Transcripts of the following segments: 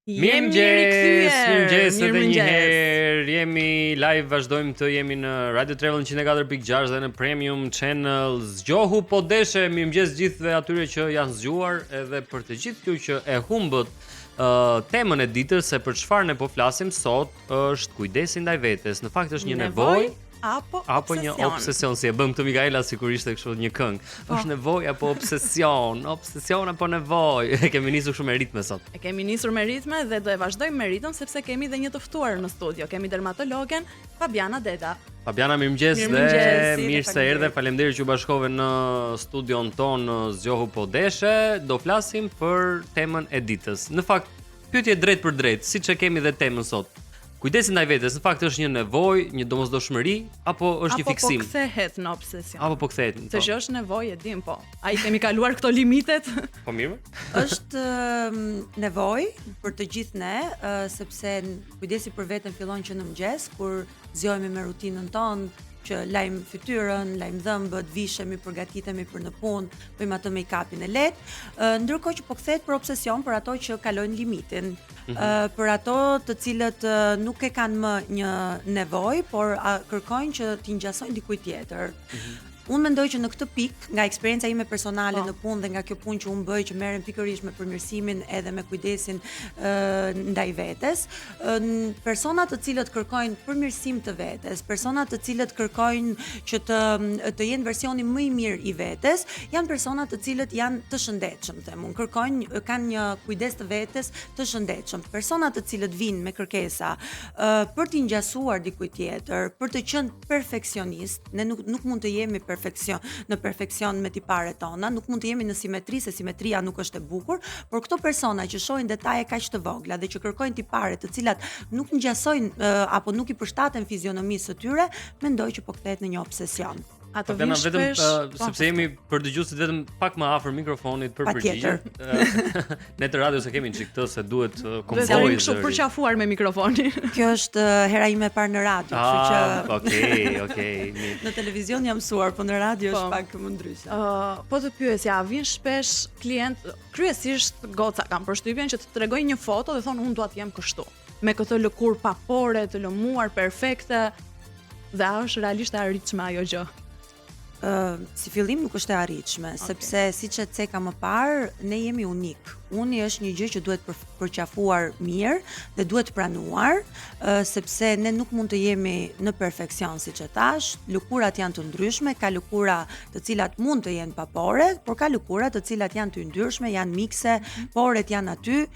Mirëmëngjes edhe një herë. Jemi live, vazhdojmë të jemi në Radio Travel 104.6 dhe në Premium Channel. Zgjohu po deshe, mirëmëngjes gjithëve atyre që janë zgjuar edhe për të gjithë ju që e humbët temën e ditës se për çfarë ne po flasim sot është kujdesi ndaj vetes. Në fakt është një nevojë apo një obsesion, si e bëm këtë Mikaela sikur ishte kështu një këngë. Është nevojë apo obsesion apo nevojë. E kemi nisur shumë me ritme sot. E kemi nisur me ritme dhe do e vazhdojmë me ritëm sepse kemi dhe një të ftuar në studio. Kemi dermatologen Fabiana Deda. Fabiana, mirëmëngjes dhe mirë se erdhe. Faleminderit që u bashkove në studion tonë Zgjohu po deshe. Do flasim për temën e ditës. Në fakt, pyetje drejt për drejt, siç e kemi dhe temën sot. Kujdesi ndaj vetes, në fakt është një nevojë, një domosdoshmëri apo është një fiksim? Apo po kthehet në obsesion? Apo po kthehet? Se që është nevojë, e dim po. Ai kemi kaluar këto limitet. Po mirë. Është nevojë për të gjithë ne, sepse kujdesi për veten fillon që në mëngjes kur zgjohemi me rutinën tonë, që lajm fytyrën, lajm dhëmbët, vishemi, përgatitemi për në punë, bëjmë atë make-upin e lehtë, ndërkohë që po kthehet për obsesion për ato që kalojnë limitin. Për ato të cilët nuk e kanë më një nevojë, por kërkojnë që t'i ngjasojnë dikujt tjetër. Unë mendoj që në këtë pikë, nga eksperjenca ime personale në punë dhe nga kjo punë që unë bëj që merrem pikërisht me përmirësimin edhe me kujdesin ndaj vetes, persona të cilët kërkojnë përmirësim të vetes, persona të cilët kërkojnë që të jenë versioni më i mirë i vetes, janë persona të cilët janë të shëndetshëm, them unë, kanë një kujdes të vetes të shëndetshëm. Persona të cilët vinë me kërkesa për t'i ngjasuar dikujt tjetër, për të qenë perfeksionist, ne nuk mund të jemi në perfeksion me tiparet tona, nuk mund të jemi në simetri, se simetria nuk është e bukur, por këto persona që shohin detaje kaq të vogla dhe që kërkojnë tipare të cilat nuk ngjasojnë apo nuk i përshtaten fizionomisë së tyre, mendoj që po kthehet në një obsesion. Ato vin shpesh, sepse jemi për dëgjuesit vetëm pak më afër mikrofonit për përgjigje. Ne të radios e kemi çik këtë se duhet kombojë. Kështu përqafuar me mikrofonin. Kjo është hera ime e parë në radio, kështu që okej. Në televizion jam mësuar, po në radio është pak më ndryshe. Po të pyesja, vin shpesh klient, kryesisht goca kanë përshtypjen që të tregojnë një foto dhe thonë unë dua të jem kështu, me këtë lëkurë papore, të lëmuar perfekte, dhe është realisht e arritshme ajo gjë. Si fillim nuk është e arritshme, sepse siç e theka më parë, ne jemi unik. Uni është një gjë që duhet përqafuar mirë dhe duhet pranuar, sepse ne nuk mund të jemi në perfeksion siç e thash. Lëkurat janë të ndryshme, ka lëkura të cilat mund të jenë papore, por ka lëkura të cilat janë të ndryshme, janë mikse, poret janë aty.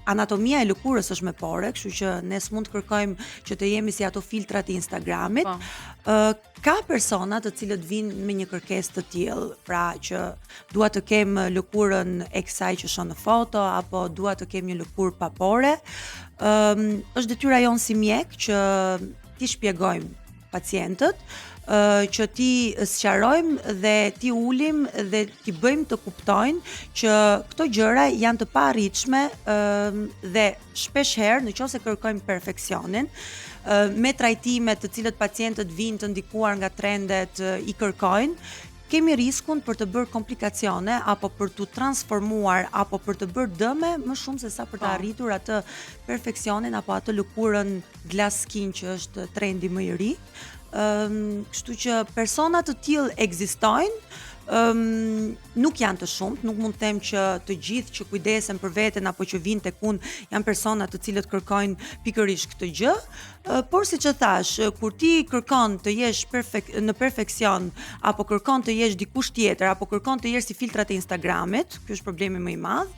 Anatomia e lëkurës është me pore, kështu që ne s'mund të kërkojmë që të jemi si ato filtrat e Instagramit. Ka persona të cilët vinë me një kërkesë të tillë, pra që dua të kem lëkurën e kësaj që shoh në foto, apo dua të kem një lëkurë papore. Është detyra jonë si mjek që ti shpjegojmë pacientët, që ti sqarojmë dhe ti ulim dhe ti bëjmë të kuptojnë që këto gjëra janë të paarritshme dhe shpesh herë nëse kërkojmë perfeksionin, me trajtime të cilët pacientët vinë të ndikuar nga trendet i kërkojnë, kemi riskun për të bërë komplikacione apo për të transformuar apo për të bërë dëme më shumë se sa për të arritur atë perfeksionin apo atë lëkurën glass skin që është trendi më i ri. Kështu që persona të tillë ekzistojnë, nuk janë të shumt, nuk mund të them që të gjithë që kujdesen për veten apo që vinë tek unë janë persona të cilët kërkojnë pikërisht këtë gjë, por siç e thash, kur ti kërkon të jesh në perfeksion apo kërkon të jesh dikush tjetër apo kërkon të jesh si filtrat e Instagramit, ky është problemi më i madh,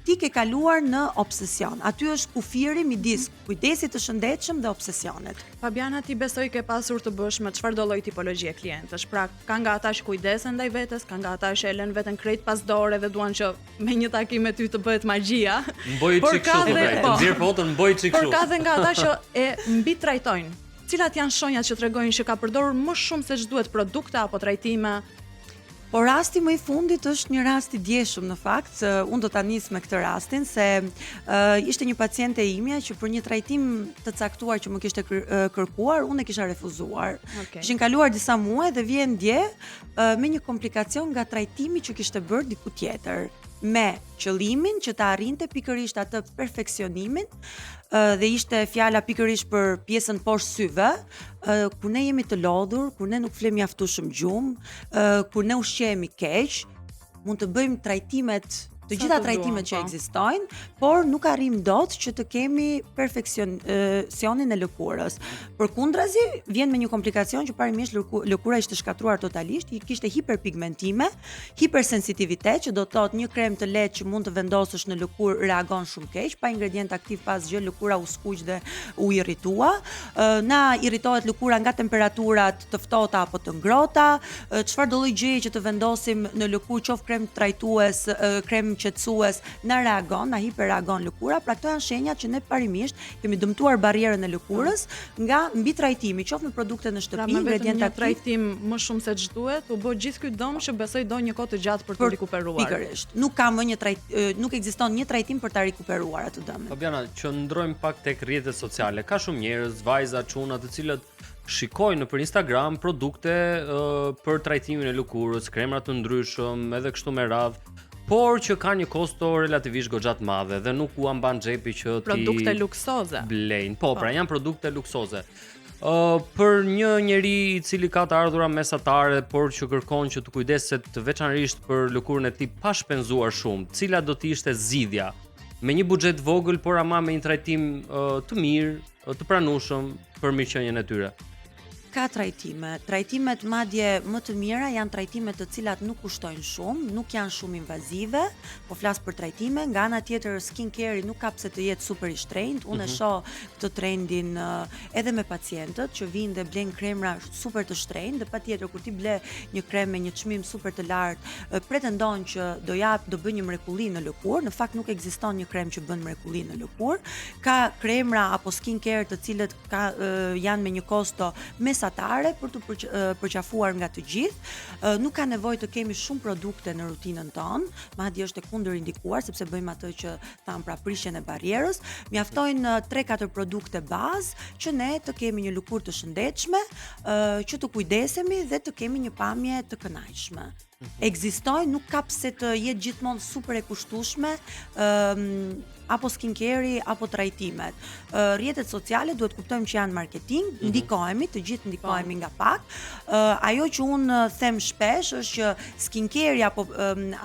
ti ke kaluar në obsesion. Aty është kufiri midis kujdesit të shëndetshëm dhe obsesionit. Fabiana, ti besoj ke pasur të bësh me çfarëdo lloj tipologjie klientësh. Pra, ka nga ata që kujdesen ndaj vetes, ka nga ata që e lënë veten krejt pas dore dhe duan që me një takim me ty të bëhet magjia. Mboj çik kështu, nxjerr foton, mboj çik kështu. Por ka dhe nga ata që e mbi trajtojnë. Cilat janë shenjat që tregojnë që ka përdorur më shumë se ç'duhet produkte apo trajtime? Po rasti më i fundit është një rast i djeshëm në fakt, unë do ta nis me këtë rastin se ishte një paciente imja që për një trajtim të caktuar që më kishte kërkuar, unë e kisha refuzuar. Kishin kaluar disa muaj dhe vjen dje me një komplikacion nga trajtimi që kishte bërë diku tjetër. me qëllimin që ta arrinte pikërisht atë perfeksionimin, dhe ishte fjala pikërisht për pjesën poshtë syve, kur ne jemi të lodhur, kur ne nuk flim mjaftueshëm gjumë, kur ne ushqehemi keq, mund të bëjmë trajtimet, të gjitha trajtimet që ekzistojnë, por nuk arrim dot që të kemi perfeksionin e lëkurës. Përkundrazi, vjen me një komplikacion që parimisht lëkura ishte shkatruar totalisht, kishte hiperpigmentime, hipersensitivitet, që do të thotë një krem të lehtë që mund të vendosësh në lëkurë reagon shumë keq, pa ingredient aktiv pas gjë, lëkura u skuq dhe u irritua. Na irritohet lëkura nga temperaturat të ftohta apo të ngrohta, çfarë do lloj gjëje që të vendosim në lëkurë, qoftë krem trajtues, krem qetësues, na reagon, na hiperreagon lëkura, pra këto janë shenjat që ne parimisht kemi dëmtuar barrierën e lëkurës nga mbi trajtimi, qoftë në produkte në shtëpi, ingredientë aktiv. Trajtim më shumë se ç'duhet, u bë gjithë ky dëm që besoj do një kohë të gjatë për të rikuperuar. Pikërisht. Nuk ka më nuk ekziston një trajtim për ta rikuperuar atë dëm. Fabiana, qëndrojmë pak tek rrjetet sociale. Ka shumë njerëz, vajza, çuna, të cilët shikojnë nëpër Instagram produkte për trajtimin e lëkurës, kremra të ndryshëm, edhe kështu me radhë, por që ka një kosto relativisht goxha të madhe dhe nuk u amban xhepi që ti produkte luksoze blejnë. Po, pra janë produkte luksoze. Për një njeri i cili ka të ardhura mesatare, por që kërkon që të kujdeset veçanërisht për lëkurën e tij pa shpenzuar shumë, cila do të ishte zgjidhja me një buxhet vogël, por ama me një trajtim të mirë, të pranueshëm për mirëqenien e tyre? Ka trajtime. Trajtimet madje më të mira janë trajtimet të cilat nuk kushtojnë shumë, nuk janë shumë invazive, po flas për trajtime, nga ana tjetër skincare nuk ka pse të jetë super i shtrenjtë. Unë e shoh këtë trendin edhe me pacientët që vinë dhe blejnë kremra super të shtrenjtë, dhe patjetër kur ti ble një krem me një çmim super të lartë, pretendon që do bëj një mrekulli në lëkurë, në fakt nuk ekziston një krem që bën mrekulli në lëkurë. Ka kremra apo skincare të cilët janë me një kosto mesatare për të përqafuar nga të gjithë. Nuk ka nevojë të kemi shumë produkte në rutinën tonë, madje është e kundërindikuar sepse bëjmë atë që tham, pra prishjen e barrierës. Mjaftojnë 3-4 produkte bazë që ne të kemi një lëkurë të shëndetshme, që të kujdesemi dhe të kemi një pamje të kënaqshme. Ekzistojnë, nuk ka pse të jetë gjithmonë super e kushtueshme, apo skincare apo trajtimet. Rrjetet sociale duhet kuptojmë që janë marketing, ndikohemi, të gjithë ndikohemi nga pak. Ajo që unë them shpesh është që skincare apo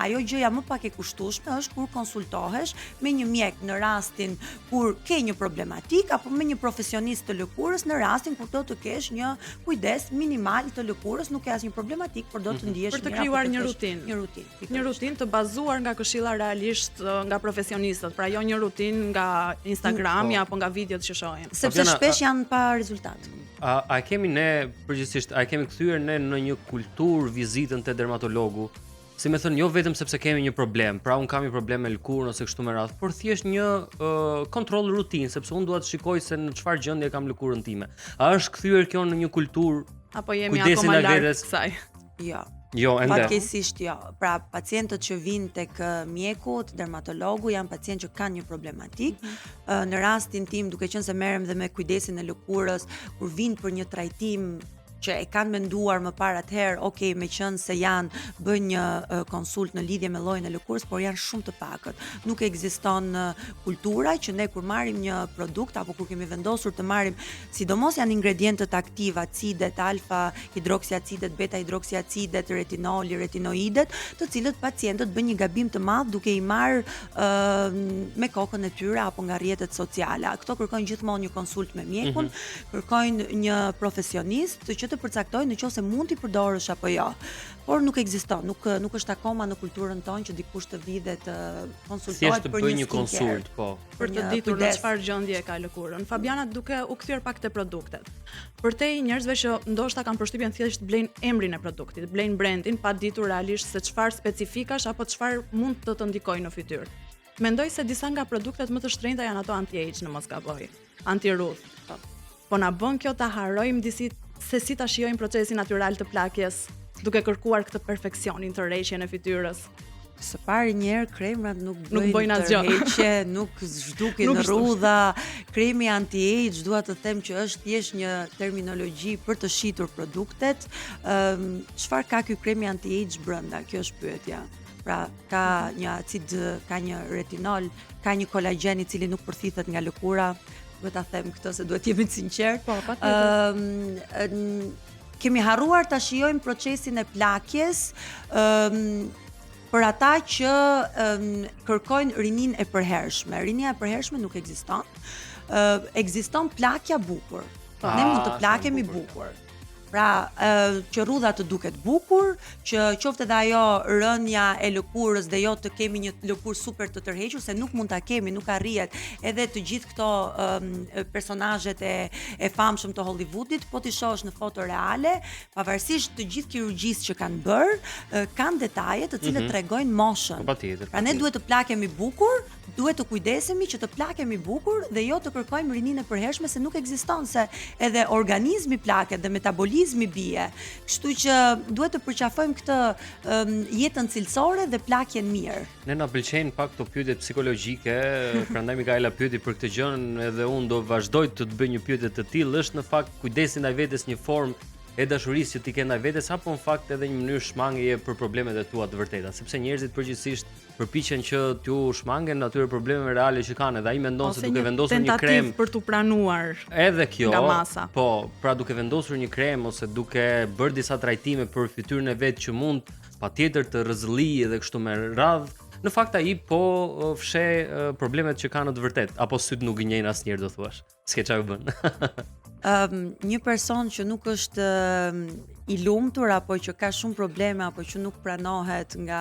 ajo gjëja më pak e kushtueshme është kur konsultohesh me një mjek në rastin kur ke një problematik apo me një profesionist të lëkurës në rastin kur do të kesh një kujdes minimal të lëkurës, nuk ke asnjë problematik, por do të ndihesh mirë. Për të krijuar një rutinë të bazuar nga këshilla realisht nga profesionistët, pra jo një rutinë nga Instagrami apo nga videot që shohim. Sepse shpesh janë pa rezultat. A kemi ne përgjithsisht, a kemi kthyer ne në një kulturë vizitën te dermatologu? Si më thënë, jo vetëm sepse kemi një problem, pra un kam një problem me lëkurën ose kështu me radhë, por thjesht një kontroll rutinë, sepse un dua të shikoj se në çfarë gjendje kam lëkurën time. A është kthyer kjo në një kulturë apo jemi akoma larg kësaj? Jo, ende. Fatkeqësisht jo. Pra pacientët që vinë tek mjeku, dermatologu, janë pacientë që kanë një problematik. Në rastin tim, duke qenë se merrem dhe me kujdesin e lëkurës, kur vinë për një trajtim që e kanë menduar më parë atëherë, okay, meqenëse se janë bën një konsult në lidhje me llojin e lëkurës, por janë shumë të pakët. Nuk ekziston kultura që ne kur marrim një produkt apo kur kemi vendosur të marrim, sidomos janë ingredientët aktiv, acidet, alfa hidroksiacidet, beta hidroksiacidet, retinoli, retinoidet, të cilët pacientët bëjnë një gabim të madh duke i marrë me kokën e tyre apo nga rrjetet sociale. Këto kërkojnë gjithmonë një konsult me mjekun, kërkojnë një profesionist që të përcaktojnë nëse mund t'i përdorësh apo jo. Por nuk ekziston, nuk është akoma në kulturën tonë që dikush të vi dhe të konsultohet për një konsult, po. Për të ditur në çfarë gjendje ka lëkurën. Fabiana, duke u kthyer pak te produktet. Për te njerëzve që ndoshta kanë përshtypjen thjesht blejnë emrin e produktit, blejnë brandin pa ditur realisht se çfarë specifikash apo çfarë mund të të ndikojë në fytyrë. Mendoj se disa nga produktet më të shtrenjta janë ato anti-age, në mos gaboj, anti-rudh. Po na bën kjo ta harrojmë se si ta shijojmë procesin natyral të plakjes, duke kërkuar këtë perfeksionin të rreshjen e fytyrës. Së pari njerë kremrat nuk bëjnë tërheqje, nuk zhdukin rrudha. Kremi anti-age, dua të them që është thjesht një terminologji për të shitur produktet. Çfarë ka ky kremi anti-age brenda? Kjo është pyetja. Pra ka një acid, ka një retinol, ka një kolagjen I cili nuk përthithet nga lëkura. Duhet ta them këtë se duhet jemi të sinqert. Po, patjetër. Kemi harruar ta shijojmë procesin e plakjes, për ata që kërkojnë rinin e përhershme. Rinia e përhershme nuk ekziston. Ekziston plakja bukur. Ne mund të plakemi bukur. Pra, që rrudha të duket bukur, që qoftë edhe ajo rënja e lëkurës dhe jo të kemi një lëkurë super të tërhequr, se nuk mund ta kemi, nuk arrihet. Edhe të gjithë këto personazhet e famshëm të Hollywoodit, po ti shohësh në foto reale, pavarësisht të gjithë kirurgjisë që kanë bërë, kanë detaje të cilët tregojnë moshën. Patjetër. Pra ne duhet të plakemi bukur, duhet të kujdesemi që të plakemi bukur dhe jo të kërkojmë rininë e përhershme se nuk ekziston, se edhe organizmi plaket dhe metabolizmi bie. Kështu që duhet të përqafojmë këtë jetën cilësore dhe plakjen mirë. Ne na pëlqejnë pak këto pyetje psikologjike, prandaj Mikaela pyeti për këtë gjën, edhe unë do vazhdoj të bëj një pyetje të tillë, është në fakt kujdesi ndaj vetes një formë e dashurisë që ti ke ndaj vetes apo në fakt edhe një mënyrë shmangjeje për problemet e tua të vërteta, sepse njerëzit përgjithsisht përpiqen që t'ju shmangen atyre problemeve reale që kanë, dhe ai mendon se duke vendosur një krem për tu pranuar. Edhe kjo, nga masa. Po, pra duke vendosur një krem ose duke bërë disa trajtime për fytyrën e vet që mund patjetër të rrezëllijë edhe kështu me radhë, në fakt ai po fsheh problemet që kanë në të vërtetë, apo syt nuk i njejnë asnjëherë do thuash. S'ke çfarë bën. Një person që nuk është I lumtur apo që ka shumë probleme apo që nuk pranohet nga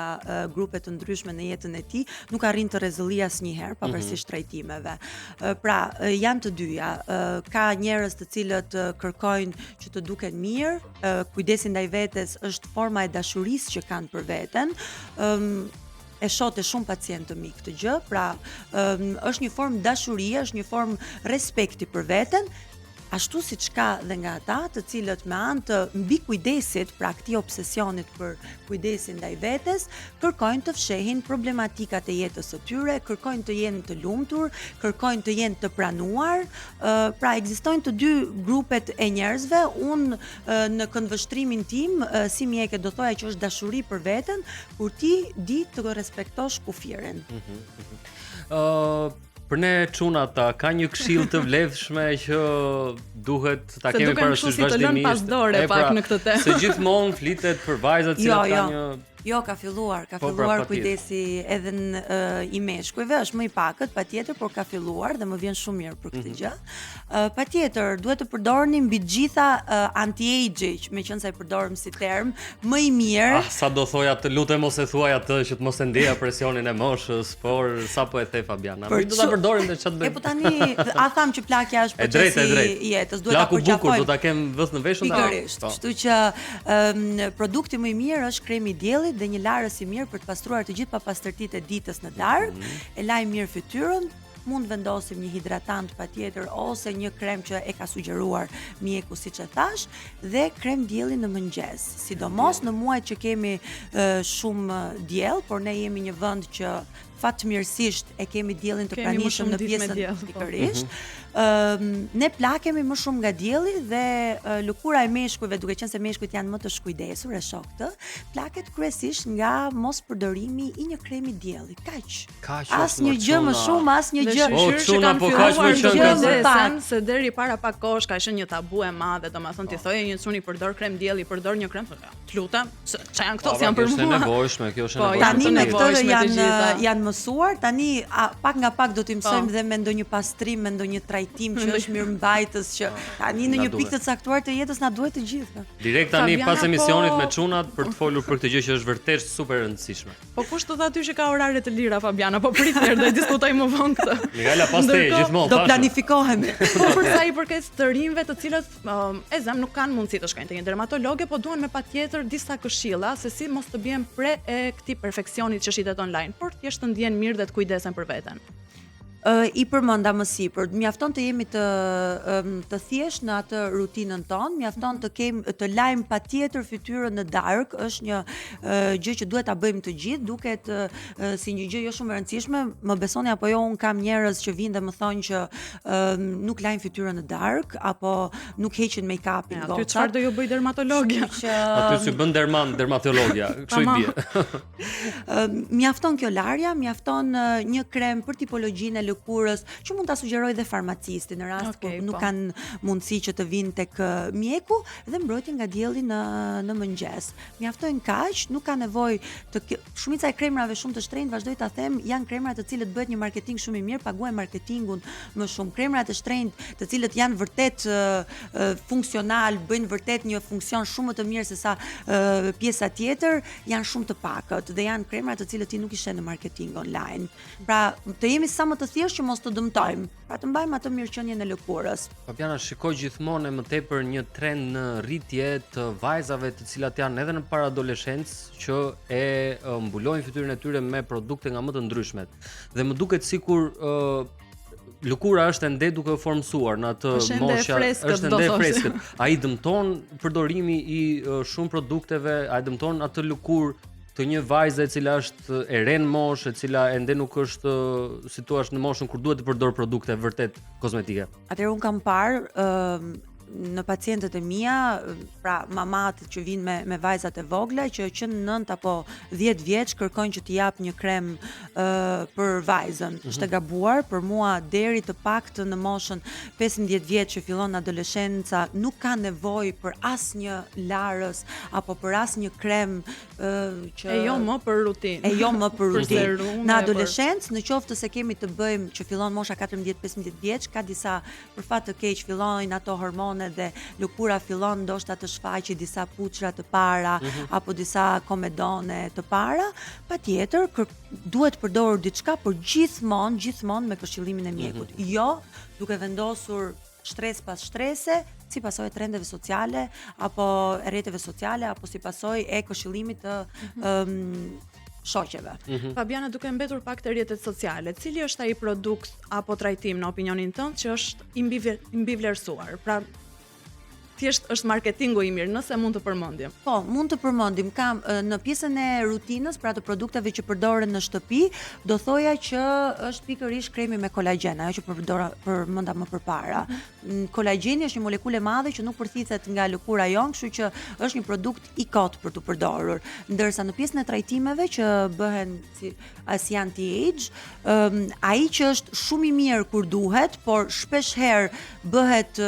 grupe të ndryshme në jetën e tij, nuk arrin të rrezëllijë asnjëherë pavarësisht trajtimeve. Pra, janë të dyja. Ka njerëz të cilët kërkojnë që të duken mirë, kujdesi ndaj vetes është forma e dashurisë që kanë për veten. E shoh te shumë pacientë të mi këtë gjë, pra është një formë dashurie, është një formë respekti për veten. Ashtu siç ka dhe nga ata të cilët me anë të mbi kujdesit, pra këtij obsesionit për kujdesin ndaj vetes, kërkojnë të fshehin problematikat e jetës së tyre, kërkojnë të jenë të lumtur, kërkojnë të jenë të pranuar. Pra ekzistojnë të dy grupet e njerëzve. Unë në këndvështrimin tim, si mjeke do thoja që është dashuri për veten, kur ti di të respektosh kufirin. Për ne çunata, ka një këshill të vlefshme që duhet ta kemi parasysh vazhdimisht. Se duken kështu si të lënë pas dore pak në këtë temë. Se gjithmonë flitet për vajzat që kanë një Jo, ka filluar kujdesi edhe në I meshkujve, është më I pakët, patjetër, por ka filluar dhe më vjen shumë mirë për këtë gjë. Patjetër, duhet të përdorni mbi të gjitha anti-aging, meqense e përdorëm si term, më I mirë. Sa do thoja, të lutem mos e thuaj atë që të mos e ndeja presionin e moshës, por sa po e the Fabiana. Ne do ta përdorim dhe ç'të bëjmë. Po tani, a tham që plakja është procesi I jetës, duhet ta përqafojmë. Plaku bukur, do ta kem vës në veshun. Pikërisht. Kështu që produkti më I mirë është kremi I diellit dhe një larës I mirë për të pastruar të gjithë papastërtitë e ditës në darkë, e laj mirë fytyrën, mund vendosim një hidratant patjetër ose një krem që e ka sugjeruar mjeku siç e thash, dhe krem dielli në mëngjes. Sidomos në muajt që kemi shumë diell, por ne jemi një vend që fatmirësisht e kemi diellin të pranishëm në pjesën pikërisht. Ne plakemi më shumë nga dielli dhe lëkura e meshkujve, duke qenë se meshkujt janë më të shkujdesur, e shoh këtë, plaket kryesisht nga mos përdorimi I një kremi dielli. Kaq. Asnjë gjë më shumë, asnjë gjë. Çuna po kaq më shumë se deri para pak kohësh ka qenë një tabu e madhe, domethënë ti thoje një çuni përdor krem dielli, përdor një krem, të lutem, ç'a janë këto, si janë për mua. Është nevojshme, kjo është nevojshme. Tani me këtë janë mësuar, tani pak nga pak do t'i mësojmë dhe me ndonjë pastrim, me ndonjë trajtim që është mirëmbajtës, që tani në një pikë të caktuar të jetës na duhet të gjithë. Direkt tani pas emisionit me çunat për të folur për këtë gjë që është vërtet super e rëndësishme. Po kush të tha ty që ka orare të lira Fabiana, po prit herë do të diskutojmë më vonë këtë. Mikaela pas te gjithmonë do planifikohemi. Për sa I përket të rinjve të cilët nuk kanë mundësi të shkojnë te një dermatologe, po duan me patjetër disa këshilla se si mos të bien pre e këtij perfeksionit që shitet online, por thjesht të ndjen mirë dhe të kujdesen për veten. I përmenda më sipër. Mjafton të jemi të thjesht në atë rutinën tonë, mjafton të lajmë patjetër fytyrën në darkë, është një gjë që duhet ta bëjmë të gjithë, duket si një gjë jo shumë e rëndësishme. Më besoni apo jo, un kam njerëz që vinë dhe më thonë që nuk lajmë fytyrën në darkë apo nuk heqin make-upin gocat. Aty çfarë do ju bëj dermatologja? Aty si bën dermatologja, kështu i bie. Mjafton kjo larja, mjafton një krem për tipologjinë e lëkurës që mund ta sugjeroj dhe farmacisti në rast kur nuk kanë mundësi që të vinë tek mjeku, dhe mbrojtje nga dielli në mëngjes. Mjaftojnë kaq, nuk ka nevojë të shumica e kremrave shumë të shtrenjtë, vazhdoj ta them, janë kremra të cilët bëhet një marketing shumë i mirë, paguajnë marketingun më shumë. Kremrat e shtrenjtë, të cilët janë vërtet funksional, bëjnë vërtet një funksion shumë më të mirë se sa pjesa tjetër, janë shumë të pakët dhe janë kremra të cilët ti nuk i sheh në marketing online. Pra, të jemi sa më të thjeshtë që mos të dëmtojmë, pra të mbajmë atë mirëqenien e lëkurës. Fabiana, shikoj gjithmonë më tepër një trend në rritje të vajzave të cilat janë edhe në paradoleshencë që e mbulojnë fytyrën e tyre me produkte nga më të ndryshmet. Dhe më duket sikur lëkura është ende duke u formsuar në atë moshë, është ende e freskët. Ai dëmton përdorimi i shumë produkteve, ai dëmton atë lëkurë të një vajze e cila është e re në moshë, e cila ende nuk është si thua në moshën kur duhet të përdor produkte vërtet kozmetike. Atëherë un kam parë në pacientët e mia, pra mamat që vinë me vajzat e vogla që në 9 apo 10 vjeç kërkojnë që t'i jap një krem për vajzën. Është e gabuar, për mua deri të paktën në moshën 15 vjeç që fillon adoleshenca nuk ka nevojë për asnjë larës apo për asnjë krem që e jo më për rutinë. E jo më për rutinë. Në adoleshencë, në qoftë se kemi të bëjmë që fillon mosha 14-15 vjeç, ka disa për fat të keq fillojnë ato hormone dhe lëkura fillon ndoshta të shfaqë disa puçra të para apo disa komedone të para, patjetër duhet përdorur diçka, por gjithmonë me këshillimin e mjekut. Jo duke vendosur stres pas strese, si pasojë trendeve sociale apo rrjeteve sociale apo si pasojë e këshillimit të shoqeve. Fabiana, duke mbetur pak te rrjetet sociale, cili është ai produkt apo trajtim në opinionin tënd që është i mbi vlerësuar? Pra, thjesht është marketingu i mirë, nëse mund të përmendim. Po, mund të përmendim. Kam në pjesën e rutinës, pra të produkteve që përdoren në shtëpi, do thoja që është pikërisht kremi me kolagjen, ajo që përmenda më përpara. Kolagjeni është një molekulë e madhe që nuk përthithet nga lëkura jonë, kështu që është një produkt i kot për të përdorur. Ndërsa në pjesën e trajtimeve që bëhen si anti-age, ai që është shumë i mirë kur duhet, por shpesh herë bëhet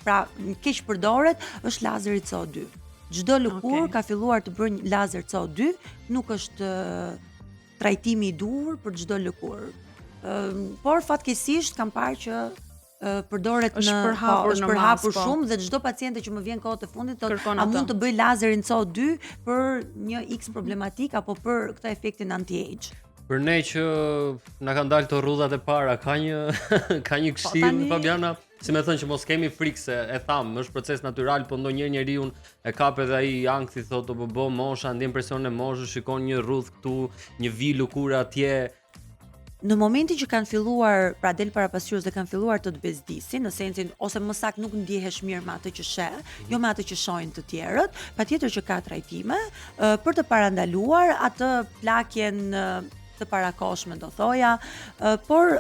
pra keq përdoret, është lazeri CO2. Çdo lëkurë ka filluar të bëjë lazer CO2, nuk është trajtimi i duhur për çdo lëkurë. Por fatkeqësisht kam parë që përdoret është përhapur shumë dhe çdo paciente që më vjen kohët e fundit thotë a mund të bëj lazerin CO2 për një X problematik apo për këtë efektin anti-age. Për ne që na kanë dalë të rrudhat e para, ka një këshill, Fabiana, si më thënë që mos kemi frikë se e tham, është proces natyral, po ndonjëherë njeriu e kap edhe ai ankthi thotë po mosha, ndjen presionin e moshës, shikon një rrudh këtu, një vi lëkure atje. Në momentin që kanë filluar, pra del para pasqyrës dhe kanë filluar të bezdisin, në sensin ose më saktë nuk ndihesh mirë me atë që sheh, jo me atë që shohin të tjerët, patjetër që ka trajtime për të parandaluar atë plakjen të parakoshme, do thoja, por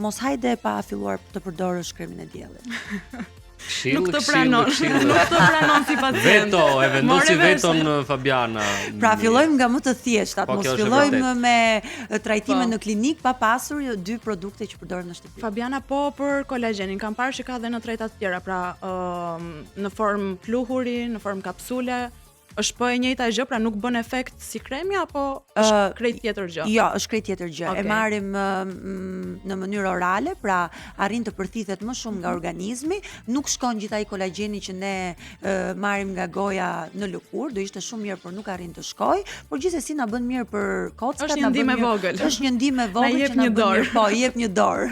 mos hajde pa filluar të përdorësh kremin e diellit. Nuk të pranon si pacient. Veto, e vendosi veton Fabiana. Pra fillojmë nga më të thjeshtat, mos fillojmë me trajtime në klinik pa pasur 2 produkte që përdoren në shtëpi. Fabiana, po për kolagjenin kam parë që ka edhe në trajta të tjera, pra në formë pluhuri, në formë kapsule. Është po e njëjta gjë, pra nuk bën efekt si kremi apo është krejt tjetër gjë? Jo, është krejt tjetër gjë. E marrim në mënyrë orale, pra arrin të përthithet më shumë nga organizmi, nuk shkon gjithaj kolagjeni që ne marrim nga goja në lëkurë, do ishte shumë mirë, por nuk arrin të shkojë, por gjithsesi na bën mirë për kockat, është një ndihmë e vogël. Është një ndihmë e vogël që na bën mirë. Po, i jep një dorë.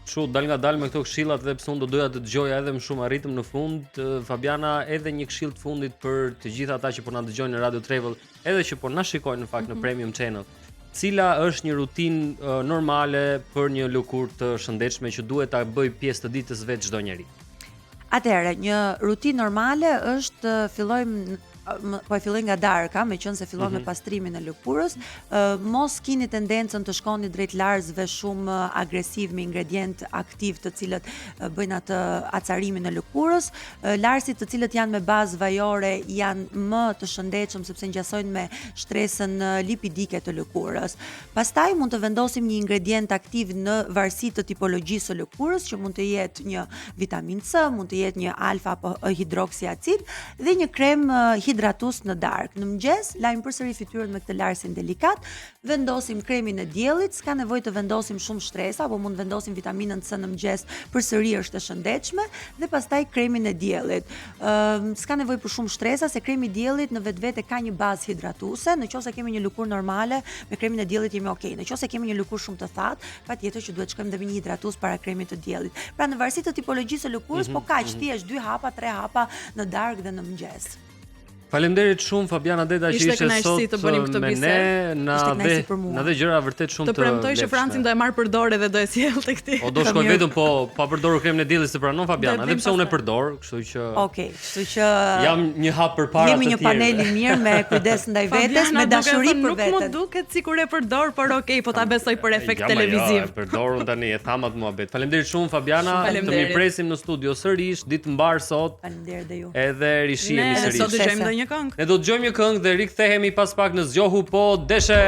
Kështu dal nga dal me këto këshillat dhe pse unë do doja të dëgjoja edhe më shumë arritëm në fund, Fabiana, edhe një këshill të fundit për të gjithë ata që po na dëgjojnë në Radio Travel, edhe që po na shikojnë në fakt në Premium Channel. cila është një rutinë normale për një lëkurë të shëndetshme që duhet ta bëj pjesë të ditës vet çdo njeri? Atëherë, një rutinë normale është fillojmë po e filloj nga darka, meqense fillon me pastrimin e lëkurës, mos keni tendencën të shkoni drejt larzëve shumë agresiv me ingredient aktiv të cilët bëjnë atë acarimin e lëkurës. Larsit të cilët janë me bazë vajore janë më të shëndetshëm sepse ngjasojnë me shtresën lipidike të lëkurës. Pastaj mund të vendosim një ingredient aktiv në varësi të tipologjisë së lëkurës, që mund të jetë një vitamin C, mund të jetë një alfa apo hidroksiacid dhe një krem hidratus në darkë. Në mëngjes lajm përsëri fytyrën me këtë larsin delikat, vendosim kremin e diellit, s'ka nevojë të vendosim shumë shtresa, apo mund vendosim vitaminën C në mëngjes, përsëri është e shëndetshme, dhe pastaj kremin e diellit. S'ka nevojë për shumë shtresa se kremi i diellit në vetvete ka një bazë hidratuese, nëse kemi një lëkurë normale, me kremin e diellit jemi okay. Nëse kemi një lëkurë shumë të thatë, patjetër që duhet shkojmë dhe me një hidratues para kremit të diellit. Pra në varësi të tipologjisë së lëkurës, po kaq thjesht 2 hapa, 3 hapa në darkë dhe në mëngjes. Faleminderit shumë Fabiana Deta që ishte sot me ne, na dhe gjëra vërtet shumë të premtoj që Francin do e marr përdor edhe do e sjell tek ti. O do shkoj vetëm po pa përdorur kremin e diellit se pranon Fabiana, edhe pse unë e përdor, kështu që Okej, kështu që jam një hap përpara të tjerëve. Jemi një panel i mirë me kujdes ndaj vetes, me dashuri për veten. Nuk më duket sikur e përdor, por okej, po ta besoj për efekt televiziv. E përdor unë tani, e tham atë muhabet. Faleminderit shumë Fabiana, të mirpresim në studio sërish, ditë mbar sot. Faleminderit dhe ju. Edhe rishihemi sërish. Ne sot dëgjojmë ndonjë këngë. Ne do të dëgjojmë një këngë dhe rikthehemi pas pak në Zgjohu po deshe.